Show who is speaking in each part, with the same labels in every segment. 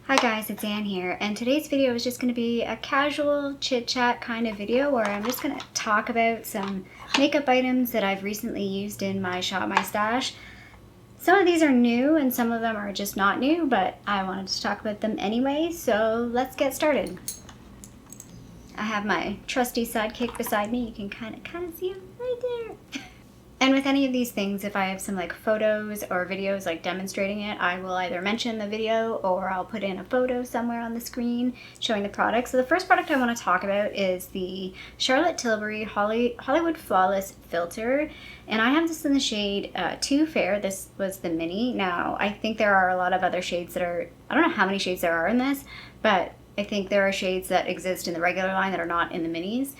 Speaker 1: Hi guys, it's Anne here, and today's video is just going to be a casual chit-chat kind of video where I'm just going to talk about some makeup items that I've recently used in my shop, my stash. Some of these are new and some of them are just not new, but I wanted to talk about them anyway, so let's get started. I have my trusty sidekick beside me. You can kind of see him right there. And with any of these things, if I have some like photos or videos like demonstrating it, I will either mention the video or I'll put in a photo somewhere on the screen showing the product. So the first product I want to talk about is the Charlotte Tilbury Hollywood Flawless Filter. And I have this in the shade Too Fair. This was the mini. Now, I think there are a lot of other shades that are, I don't know how many shades there are in this, but I think there are shades that exist in the regular line that are not in the minis.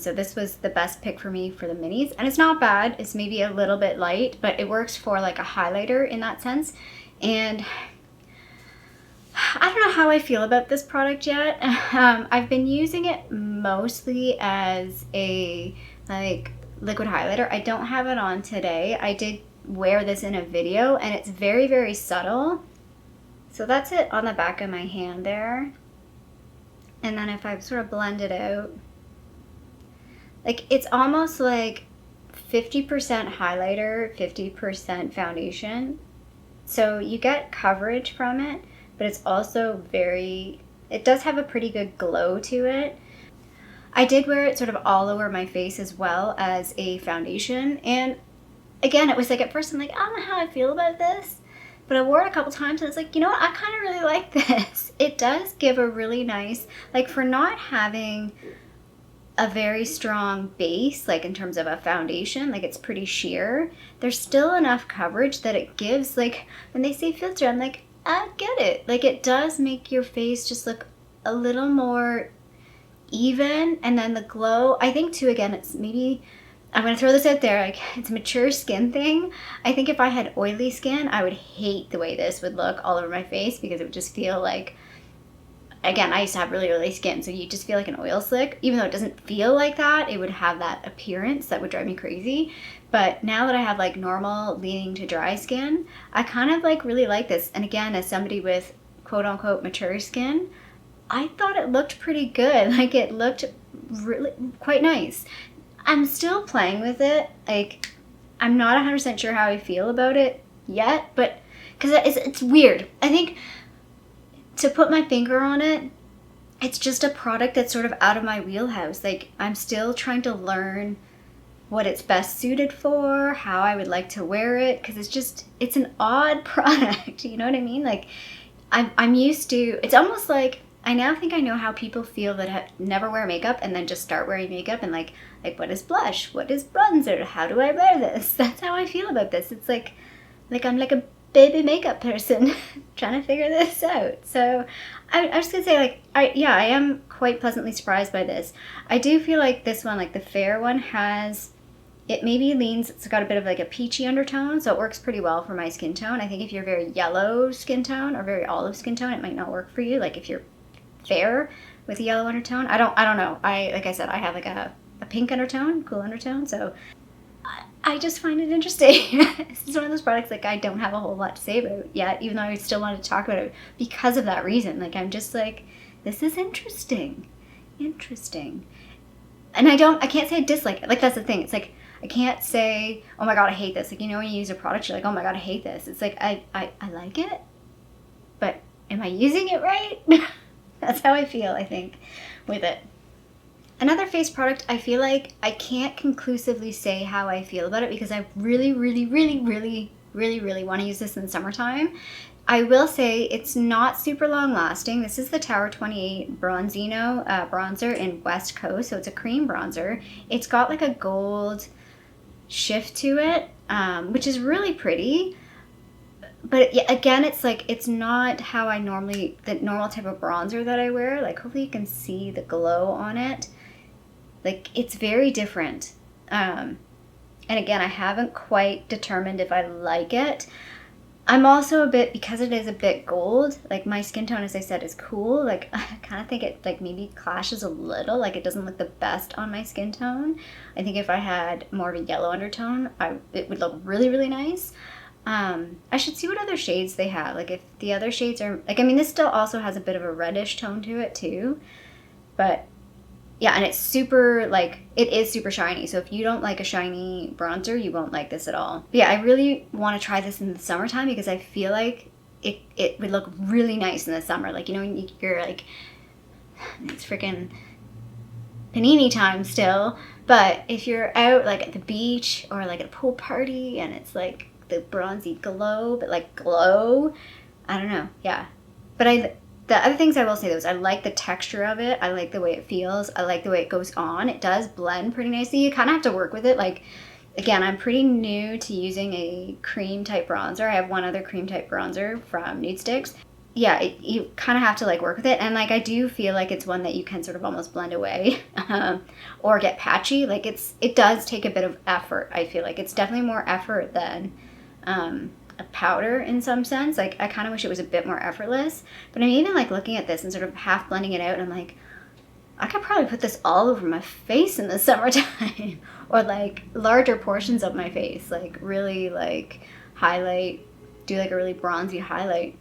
Speaker 1: So this was the best pick for me for the minis. And it's not bad. It's maybe a little bit light, but it works for like a highlighter in that sense. And I don't know how I feel about this product yet. I've been using it mostly as a like liquid highlighter. I don't have it on today. I did wear this in a video and it's very, very subtle. So that's it on the back of my hand there. And then if I sort of blend it out, like it's almost like 50% highlighter, 50% foundation. So you get coverage from it, but it's also it does have a pretty good glow to it. I did wear it sort of all over my face as well as a foundation. And again, it was like at first I'm like, I don't know how I feel about this. But I wore it a couple times and it's like, you know what, I kind of really like this. It does give a really nice, like for not having a very strong base, like in terms of a foundation, like it's pretty sheer, there's still enough coverage that it gives, like when they say filter, I'm like, I get it. Like it does make your face just look a little more even. And then the glow, I think too, again, it's maybe, I'm going to throw this out there, like it's a mature skin thing. I think if I had oily skin, I would hate the way this would look all over my face because it would just feel like, again, I used to have really oily skin, so you just feel like an oil slick. Even though it doesn't feel like that, it would have that appearance that would drive me crazy. But now that I have like normal leaning to dry skin, I kind of like really like this. And again, as somebody with quote unquote mature skin, I thought it looked pretty good. Like it looked really quite nice. I'm still playing with it. Like, I'm not 100% sure how I feel about it yet, but because it's weird. I think to put my finger on it, it's just a product that's sort of out of my wheelhouse. Like, I'm still trying to learn what it's best suited for, how I would like to wear it, because it's an odd product. You know what I mean? Like, I'm used to, it's almost like, I now think I know how people feel that never wear makeup and then just start wearing makeup and like what is blush? What is bronzer? How do I wear this? That's how I feel about this. It's like I'm like a baby makeup person trying to figure this out. So I was just gonna say like, I am quite pleasantly surprised by this. I do feel like this one, like the fair one it maybe leans, it's got a bit of like a peachy undertone, so it works pretty well for my skin tone. I think if you're very yellow skin tone or very olive skin tone, it might not work for you. Like if you're fair with a yellow undertone, I don't know. Like I said, I have like a pink undertone, cool undertone, so I just find it interesting. This is one of those products like I don't have a whole lot to say about yet, even though I still wanted to talk about it because of that reason. Like I'm just like, this is interesting. And I can't say I dislike it. Like that's the thing. It's like I can't say, oh my god, I hate this. Like, you know, when you use a product, you're like, oh my god, I hate this. It's like I like it, but am I using it right? That's how I feel, I think, with it. Another face product, I feel like I can't conclusively say how I feel about it because I really want to use this in the summertime. I will say it's not super long lasting. This is the Tower 28 Bronzino bronzer in West Coast, so it's a cream bronzer. It's got like a gold shift to it, which is really pretty. But again, it's like, it's not how the normal type of bronzer that I wear. Like, hopefully you can see the glow on it. Like, it's very different. And again, I haven't quite determined if I like it. I'm also because it is a bit gold, like my skin tone, as I said, is cool. Like, I kind of think it like maybe clashes a little. Like, it doesn't look the best on my skin tone. I think if I had more of a yellow undertone, it would look really nice. I should see what other shades they have. Like if the other shades are, like, I mean, this still also has a bit of a reddish tone to it too. But yeah, and it's super, like, it is super shiny. So if you don't like a shiny bronzer, you won't like this at all. But yeah, I really want to try this in the summertime because I feel like it would look really nice in the summer. Like, you know, when you're like, it's freaking panini time still. But if you're out like at the beach or like at a pool party and it's like the bronzy glow, but like glow, I don't know. Yeah. But the other things I will say though is I like the texture of it. I like the way it feels. I like the way it goes on. It does blend pretty nicely. You kind of have to work with it. Like, again, I'm pretty new to using a cream type bronzer. I have one other cream type bronzer from Nude Sticks. Yeah, you kind of have to like work with it. And like, I do feel like it's one that you can sort of almost blend away or get patchy. Like it does take a bit of effort. I feel like it's definitely more effort than a powder in some sense. Like I kind of wish it was a bit more effortless, but I'm even like looking at this and sort of half blending it out and I'm like, I could probably put this all over my face in the summertime or like larger portions of my face, like really like highlight, do like a really bronzy highlight.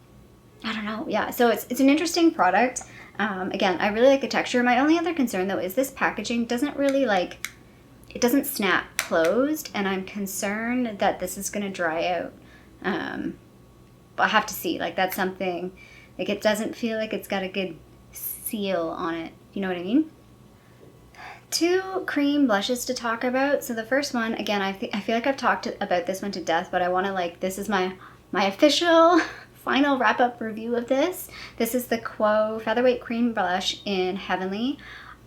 Speaker 1: I don't know. Yeah. So it's an interesting product. Again, I really like the texture. My only other concern though is this packaging doesn't really like, it doesn't snap closed and I'm concerned that this is going to dry out. But I have to see, like that's something, like it doesn't feel like it's got a good seal on it. You know what I mean? Two cream blushes to talk about. So the first one, again, I feel like I've talked about this one to death, but I want to like, this is my official final wrap-up review of this. This is the Quo Featherweight Cream Blush in Heavenly.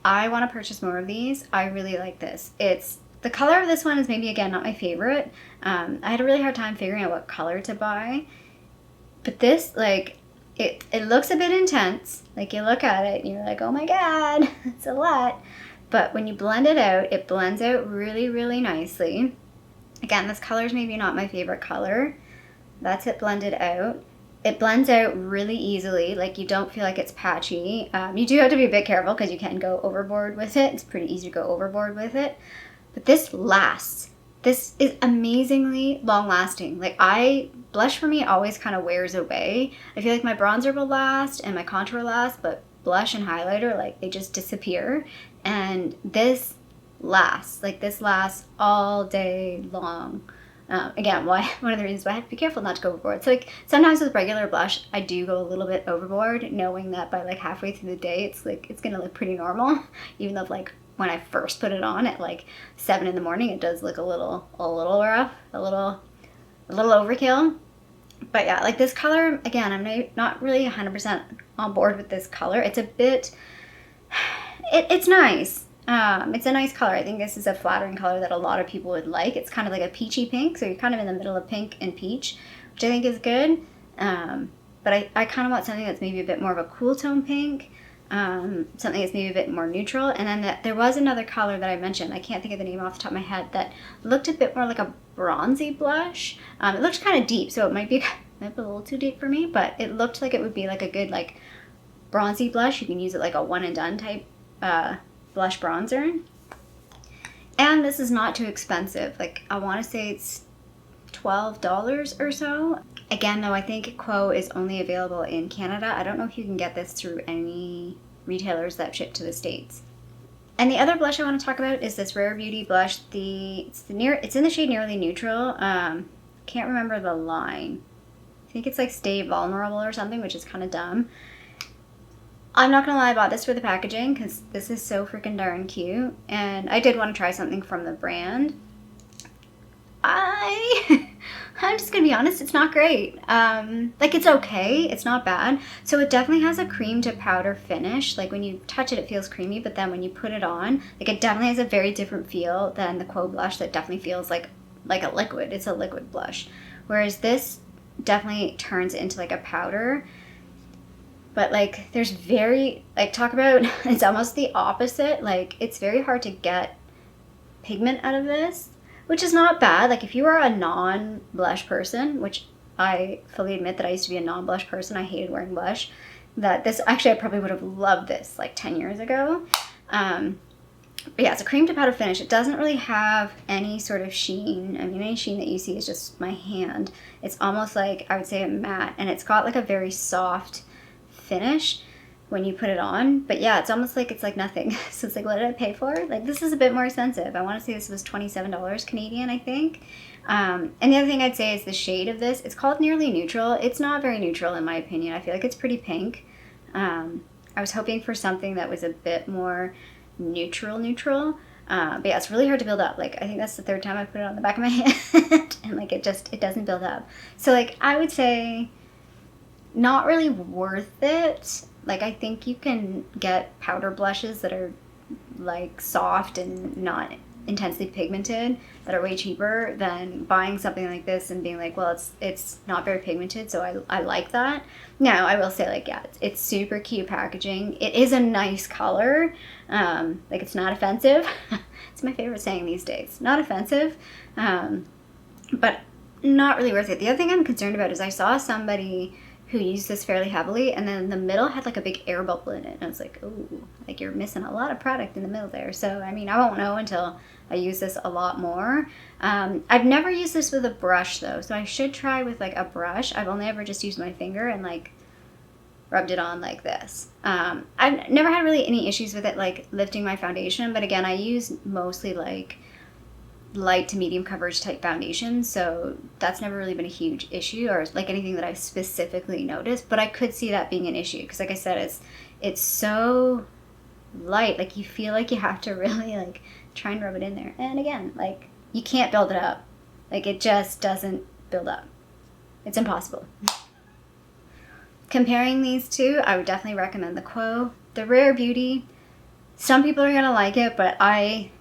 Speaker 1: I want to purchase more of these. I really like this. The color of this one is maybe, again, not my favorite. I had a really hard time figuring out what color to buy. But this, like, it looks a bit intense. Like, you look at it and you're like, oh my god, it's a lot. But when you blend it out, it blends out really, really nicely. Again, this color is maybe not my favorite color. That's it blended out. It blends out really easily, like you don't feel like it's patchy. You do have to be a bit careful because you can go overboard with it. It's pretty easy to go overboard with it. But this lasts. This is amazingly long lasting. Like blush for me always kind of wears away. I feel like my bronzer will last and my contour will last, but blush and highlighter, like they just disappear. And this lasts. Like this lasts all day long. Again, one of the reasons why I have to be careful not to go overboard. So like sometimes with regular blush, I do go a little bit overboard, knowing that by like halfway through the day, it's gonna look pretty normal. Even though like when I first put it on at like 7 in the morning, it does look a little rough, a little overkill. But yeah, like this color, again, I'm not really 100% on board with this color. It's a bit, it's nice. It's a nice color. I think this is a flattering color that a lot of people would like. It's kind of like a peachy pink, so you're kind of in the middle of pink and peach, which I think is good. But I kind of want something that's maybe a bit more of a cool tone pink, something that's maybe a bit more neutral. And then there was another color that I mentioned, I can't think of the name off the top of my head, that looked a bit more like a bronzy blush. It looked kind of deep, so it might be a little too deep for me, but it looked like it would be like a good like bronzy blush. You can use it like a one and done type blush bronzer. And this is not too expensive. Like I want to say it's $12 or so. Again though, I think Quo is only available in Canada. I don't know if you can get this through any retailers that ship to the States. And the other blush I want to talk about is this Rare Beauty blush. It's in the shade Nearly Neutral. Can't remember the line. I think it's like Stay Vulnerable or something, which is kind of dumb. I'm not gonna lie, I bought this for the packaging because this is so freaking darn cute, and I did want to try something from the brand. I'm just gonna be honest, it's not great. Like it's okay, it's not bad. So it definitely has a cream to powder finish. Like when you touch it, it feels creamy, but then when you put it on, like it definitely has a very different feel than the Quo blush that definitely feels like a liquid. It's a liquid blush. Whereas this definitely turns into like a powder. But like there's talk about, it's almost the opposite. Like it's very hard to get pigment out of this, which is not bad. Like if you are a non-blush person, which I fully admit that I used to be a non-blush person, I hated wearing blush, that this, actually I probably would have loved this like 10 years ago. But yeah, it's a cream to powder finish. It doesn't really have any sort of sheen. I mean, any sheen that you see is just my hand. It's almost like, I would say, a matte, and it's got like a very soft finish when you put it on. But yeah, it's almost like it's like nothing. So it's like, what did I pay for? Like, this is a bit more expensive. I want to say this was $27 Canadian, I think. And the other thing I'd say is the shade of this. It's called Nearly Neutral. It's not very neutral in my opinion. I feel like it's pretty pink. I was hoping for something that was a bit more neutral. But yeah, it's really hard to build up. Like, I think that's the third time I put it on the back of my hand and like it doesn't build up. So like, I would say not really worth it. Like, I think you can get powder blushes that are like soft and not intensely pigmented that are way cheaper than buying something like this and being like, well, it's not very pigmented, so I like that. Now, I will say, like, yeah, it's super cute packaging. It is a nice color. Like, it's not offensive. It's my favorite saying these days. Not offensive, but not really worth it. The other thing I'm concerned about is I saw somebody who used this fairly heavily, and then the middle had like a big air bubble in it, and I was like, oh, like you're missing a lot of product in the middle there. So I mean, I won't know until I use this a lot more. I've never used this with a brush though, so I should try with like a brush. I've only ever just used my finger and like rubbed it on like this. I've never had really any issues with it like lifting my foundation, but again, I use mostly like light to medium coverage type foundation, so that's never really been a huge issue or like anything that I specifically noticed. But I could see that being an issue because, like I said, it's so light, like you feel like you have to really like try and rub it in there, and again, like you can't build it up. Like, it just doesn't build up. It's impossible. Comparing these two, I would definitely recommend the Quo. The Rare Beauty, some people are gonna like it, but I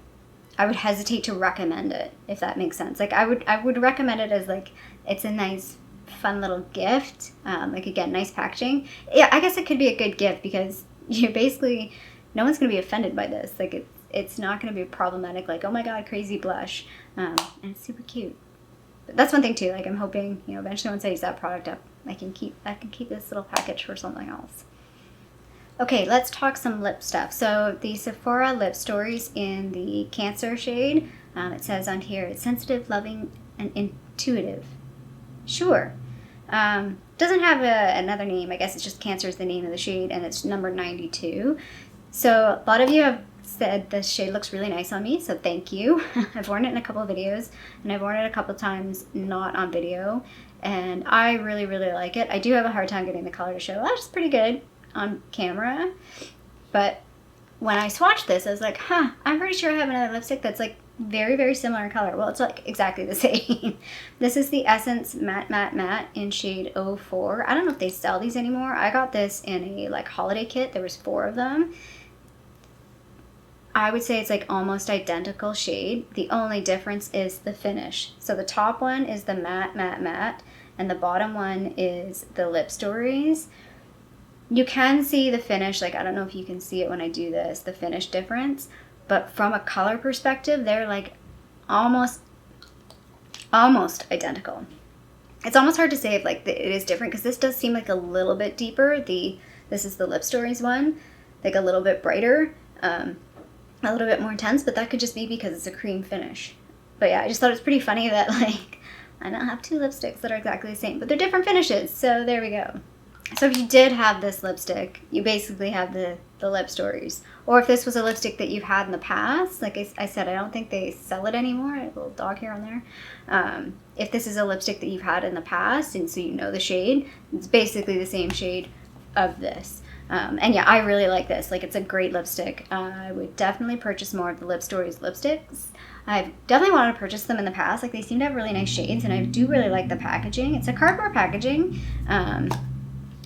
Speaker 1: would hesitate to recommend it, if that makes sense. Like, I would recommend it as like, it's a nice fun little gift. Like, again, nice packaging. Yeah, I guess it could be a good gift because you're basically, no one's gonna be offended by this. Like, it's not gonna be problematic, like, oh my god, crazy blush. And it's super cute. But that's one thing too, like, I'm hoping, you know, eventually once I use that product up, I can keep this little package for something else. Okay, let's talk some lip stuff. So the Sephora Lip Stories in the Cancer shade. It says on here, it's sensitive, loving, and intuitive. Sure. Doesn't have another name. I guess it's just Cancer is the name of the shade, and it's number 92. So a lot of you have said this shade looks really nice on me, so thank you. I've worn it in a couple of videos, and I've worn it a couple times not on video, and I really, really like it. I do have a hard time getting the color to show. Well, that's pretty good on camera, but when I swatched this, I was like, I'm pretty sure I have another lipstick that's like very, very similar in color. Well, it's like exactly the same. This is the Essence Matte Matte Matte in shade 04. I don't know if they sell these anymore. I got this in a like holiday kit. There was 4 of them. I would say it's like almost identical shade. The only difference is the finish. So the top one is the Matte Matte Matte, and the bottom one is the Lip Stories. You can see the finish, like I don't know if you can see it when I do this, the finish difference, but from a color perspective, they're like almost identical. It's almost hard to say if like it is different because this does seem like a little bit deeper. This is the Lip Stories one, like a little bit brighter, a little bit more intense, but that could just be because it's a cream finish. But yeah, I just thought it was pretty funny that like I now have 2 lipsticks that are exactly the same, but they're different finishes, so there we go. So if you did have this lipstick, you basically have the Lip Stories. Or if this was a lipstick that you've had in the past, like I said, I don't think they sell it anymore. I have a little dog hair on there. If this is a lipstick that you've had in the past, and so you know the shade, it's basically the same shade of this. And yeah, I really like this. Like, it's a great lipstick. I would definitely purchase more of the Lip Stories lipsticks. I've definitely wanted to purchase them in the past. Like, they seem to have really nice shades, and I do really like the packaging. It's a cardboard packaging.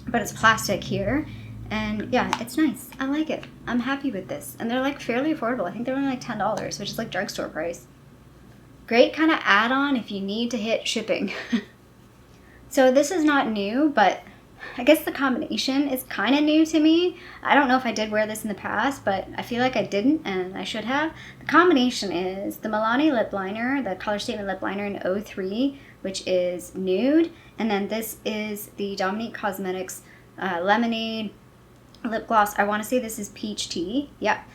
Speaker 1: But it's plastic here, and yeah, it's nice. I like it. I'm happy with this, and they're like fairly affordable. I think they're only like $10, which is like drugstore price. Great kind of add-on if you need to hit shipping. So this is not new, but I guess the combination is kind of new to me. I don't know if I did wear this in the past, but I feel like I didn't, and I should have. The combination is the Milani lip liner, the Color Statement lip liner in 03, which is Nude, and then this is the Dominique Cosmetics Lemonade lip gloss. I want to say this is Peach Tea. Yep.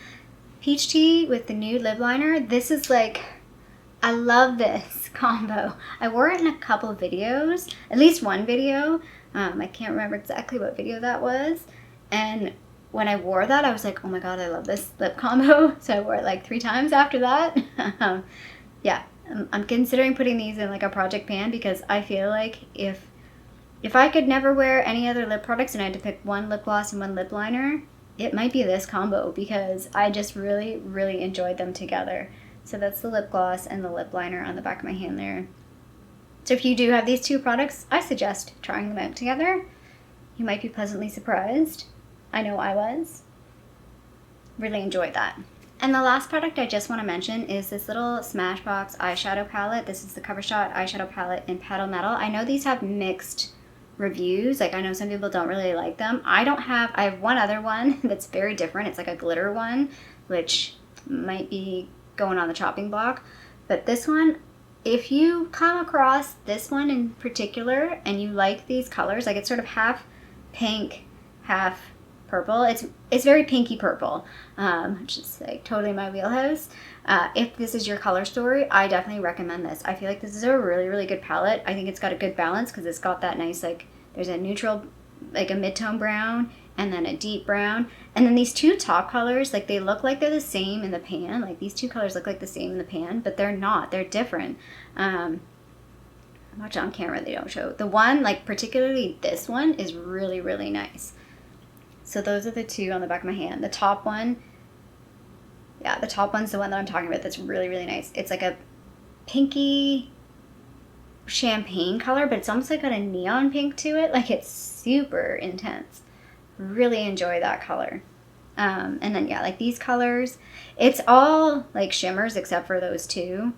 Speaker 1: Peach Tea with the Nude lip liner. This is like, I love this combo. I wore it in a couple of videos, at least one video. I can't remember exactly what video that was. And when I wore that, I was like, oh my god, I love this lip combo. So I wore it like 3 times after that. Yeah, I'm considering putting these in like a project pan because I feel like if I could never wear any other lip products and I had to pick one lip gloss and one lip liner, it might be this combo because I just really, really enjoyed them together. So that's the lip gloss and the lip liner on the back of my hand there. So if you do have these 2 products, I suggest trying them out together. You might be pleasantly surprised. I know I was. Really enjoyed that. And the last product I just want to mention is this little Smashbox eyeshadow palette. This is the Covershot eyeshadow palette in Petal Metal. I know these have mixed reviews. Like, I know some people don't really like them. I have one other one that's very different. It's like a glitter one, which might be going on the chopping block. But this one, if you come across this one in particular and you like these colors, like it's sort of half pink, half purple. It's very pinky purple, which is like totally my wheelhouse. If this is your color story, I definitely recommend this. I feel like this is a really, really good palette. I think it's got a good balance because it's got that nice, like, there's a neutral, like a mid-tone brown, and then a deep brown. And then these 2 top colors, like, they look like they're the same in the pan. Like, these 2 colors look like the same in the pan, but they're not. They're different. Watch on camera, they don't show. The one, like, particularly this one, is really, really nice. So those are the 2 on the back of my hand. The top one, yeah, the top one's the one that I'm talking about that's really, really nice. It's like a pinky champagne color, but it's almost like got a neon pink to it. Like, it's super intense. Really enjoy that color. And then, yeah, like these colors, it's all like shimmers except for those 2.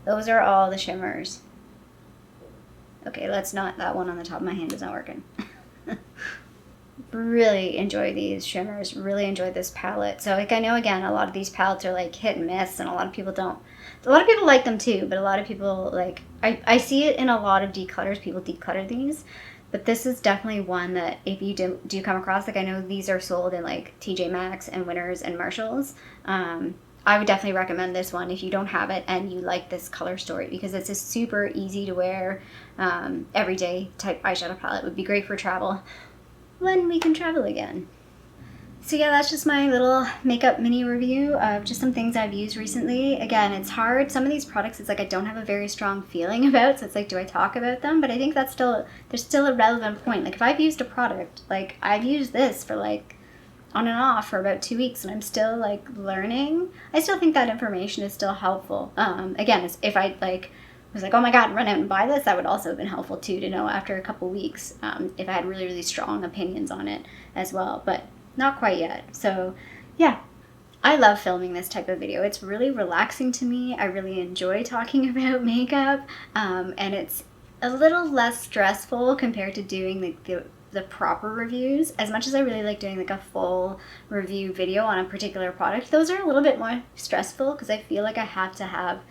Speaker 1: Those are all the shimmers. Okay, that one on the top of my hand is not working. Really enjoy these shimmers. Really enjoy this palette. So, like, I know, again, a lot of these palettes are like hit and miss, and a lot of people don't. A lot of people like them too, but a lot of people, like, I see it in a lot of declutters. People declutter these, but this is definitely one that if you do come across, like, I know these are sold in like TJ Maxx and Winners and Marshalls. I would definitely recommend this one if you don't have it and you like this color story, because it's a super easy to wear everyday type eyeshadow palette. It would be great for travel when we can travel again. So yeah, that's just my little makeup mini review of just some things I've used recently. Again, it's hard. Some of these products, it's like I don't have a very strong feeling about, so it's like, do I talk about them? But I think there's still a relevant point. Like, if I've used a product, like I've used this for like on and off for about 2 weeks and I'm still like learning, I still think that information is still helpful. Again, if I like was like, oh my god, run out and buy this, that would also have been helpful too, to know after a couple weeks if I had really, really strong opinions on it as well. But not quite yet. So yeah, I love filming this type of video. It's really relaxing to me. I really enjoy talking about makeup, and it's a little less stressful compared to doing the proper reviews. As much as I really like doing like a full review video on a particular product, those are a little bit more stressful because I feel like I have to have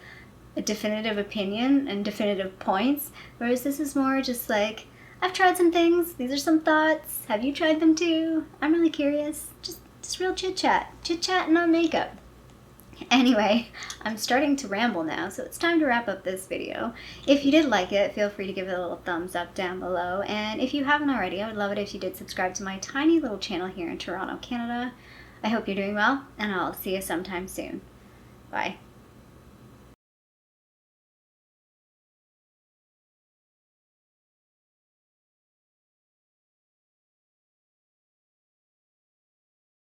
Speaker 1: a definitive opinion and definitive points, whereas this is more just like, I've tried some things, these are some thoughts, have you tried them too? I'm really curious. Just real chit-chatting on makeup. Anyway, I'm starting to ramble now, so it's time to wrap up this video. If you did like it, feel free to give it a little thumbs up down below, and if you haven't already, I would love it if you did subscribe to my tiny little channel here in Toronto, Canada. I hope you're doing well, and I'll see you sometime soon. Bye.